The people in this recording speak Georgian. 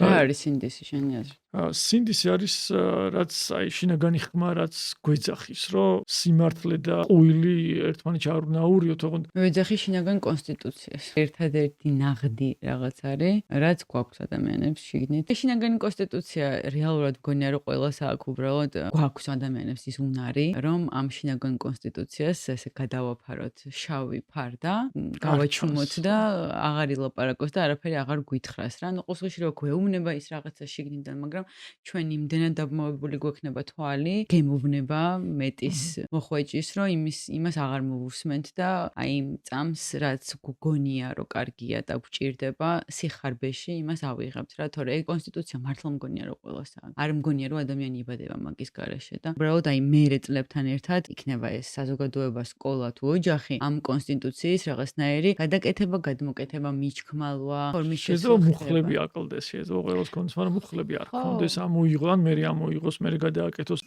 რა არის სინდისი შენი აზრით? სინდისი არის რაც აი შინაგანი ხმა რაც გვეძახის რომ სიმართლე და ყույლი ერთმანეთს არ უნდა აურიოთ ოღონდ მე ვეძახი შინაგან კონსტიტუციას. ერთადერთი ნაღდი რაღაც არის, რაც გვაქვს ადამიანებს შიგნით. შინაგანი კონსტიტუცია რეალურად მგონია რომ ყველას აქვს უბრალოდ გვაქვს ადამიანებს ის უნარი, რომ ამ შინაგან კონსტიტუციას ესე გადავაფაროთ შავი ფარდა, გავაჩუმოთ და აღარ ილაპარაკოს და არაფერი აღარ გვითხრას რა. ნუ ყოველში რომ გვეუბნება ის რაღაცა შიგნიდან, მაგრამ ჩვენ იმდენად დაბმავებული გვექნება თვალი, გემოვნება მეტის მოხვეჭის, რომ იმას აღარ მოვუსმენთ და აი იმ წამს, რაც გგონია, რომ კარგია და გვჭირდება, სიხარბეში იმას ავიღებთ რა, თორე ეგ კონსტიტუცია მართლა მგონია, რომ ყველას აქვს. არ მგონია, რომ ადამიანი იბადება მაგის გარეშე და უბრალოდ აი მერე წლებთან ერთად იქნება ეს საზოგადოება, სკოლა თუ ოჯახი ამ კონსტიტუციის რაღაცნაირი გადაკეთება, გადმოკეთება, მიჩქმალვა, ფორმის შესაძლოა მუხლები აკლდეს, შესაძლოა ყველას კონდეს, მაგრამ მუხლები არ ქონდეს, ამოიღო ან მე ამოიღოს, მე გადააკეთოს.